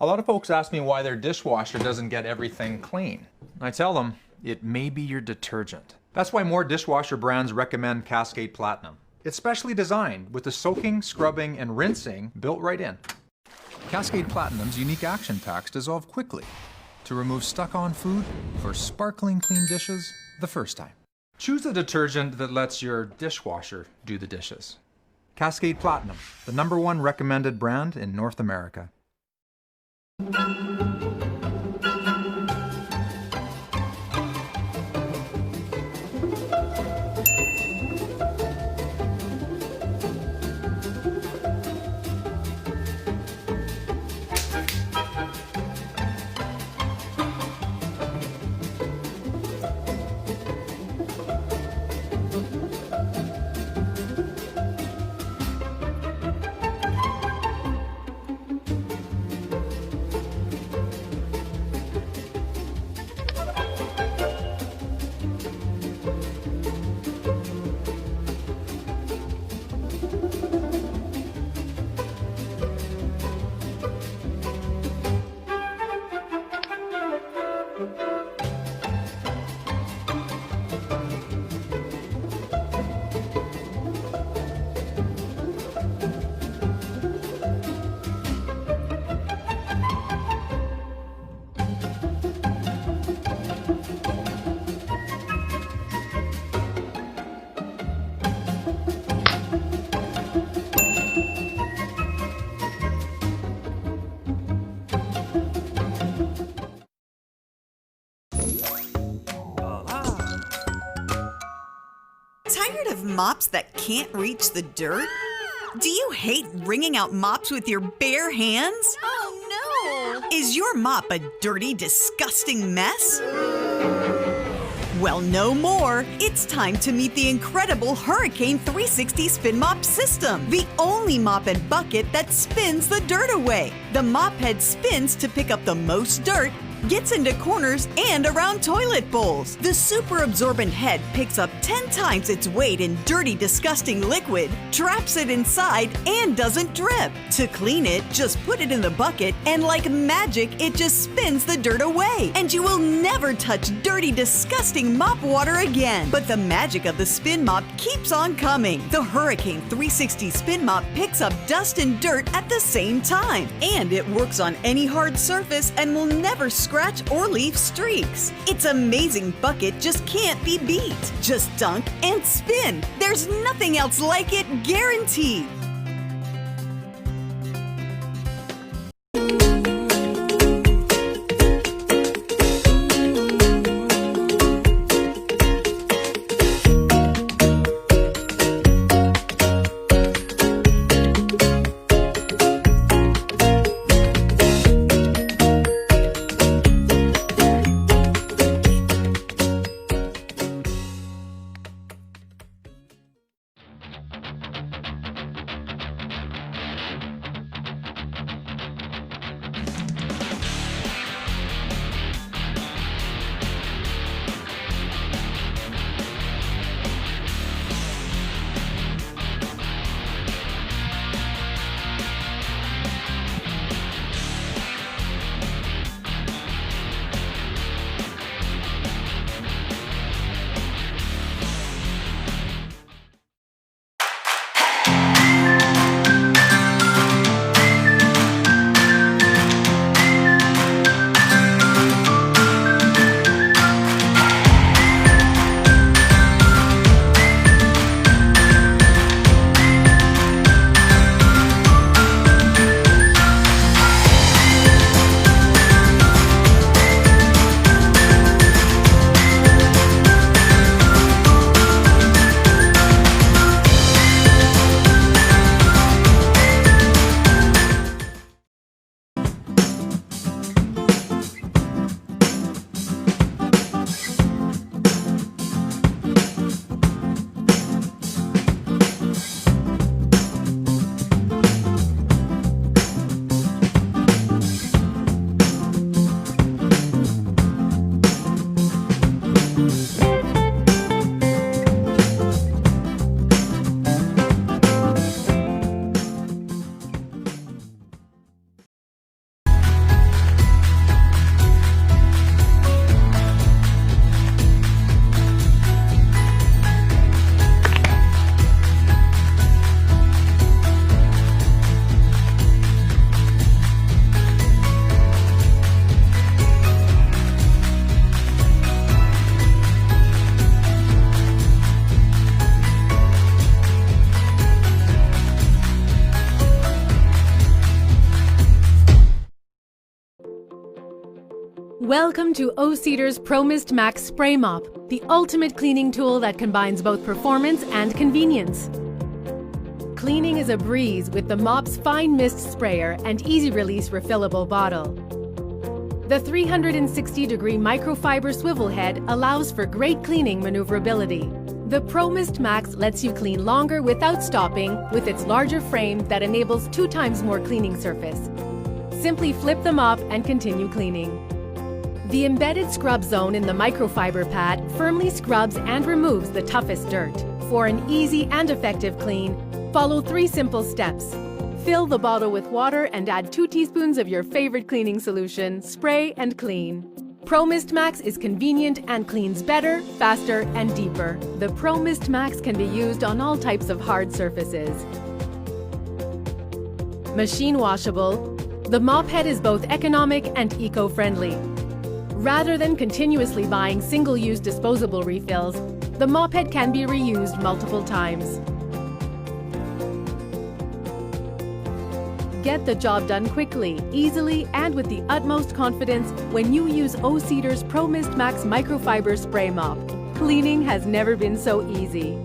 A lot of folks ask me why their dishwasher doesn't get everything clean. I tell them, it may be your detergent. That's why more dishwasher brands recommend Cascade Platinum. It's specially designed with the soaking, scrubbing, and rinsing built right in. Cascade Platinum's unique action packs dissolve quickly to remove stuck-on food for sparkling clean dishes the first time. Choose a detergent that lets your dishwasher do the dishes. Cascade Platinum, the #1 recommended brand in North America. Tired of mops that can't reach the dirt? Do you hate wringing out mops with your bare hands? Oh no! Is your mop a dirty, disgusting mess? Well, no more. It's time to meet the incredible Hurricane 360 Spin Mop system, the only mop and bucket that spins the dirt away. The mop head spins to pick up the most dirt, gets into corners and around toilet bowls. The super absorbent head picks up 10 times its weight in dirty, disgusting liquid, traps it inside, and doesn't drip. To clean it, just put it in the bucket, and like magic, it just spins the dirt away. And you will never touch dirty, disgusting mop water again. But the magic of the Spin Mop keeps on coming. The Hurricane 360 Spin Mop picks up dust and dirt at the same time. And it works on any hard surface and will never scratch or leave streaks. Its amazing bucket just can't be beat. Just dunk and spin. There's nothing else like it, guaranteed. Welcome to O-Cedar's ProMist MAX Spray Mop, the ultimate cleaning tool that combines both performance and convenience. Cleaning is a breeze with the mop's fine mist sprayer and easy-release refillable bottle. The 360-degree microfiber swivel head allows for great cleaning maneuverability. The ProMist MAX lets you clean longer without stopping with its larger frame that enables 2 times more cleaning surface. Simply flip the mop and continue cleaning. The embedded scrub zone in the microfiber pad firmly scrubs and removes the toughest dirt. For an easy and effective clean, follow 3 simple steps. Fill the bottle with water and add 2 teaspoons of your favorite cleaning solution. Spray and clean. ProMist MAX is convenient and cleans better, faster, and deeper. The ProMist MAX can be used on all types of hard surfaces. Machine washable, the mop head is both economic and eco-friendly. Rather than continuously buying single-use disposable refills, the mop head can be reused multiple times. Get the job done quickly, easily, and with the utmost confidence when you use O-Cedar's ProMist MAX Microfiber Spray Mop. Cleaning has never been so easy.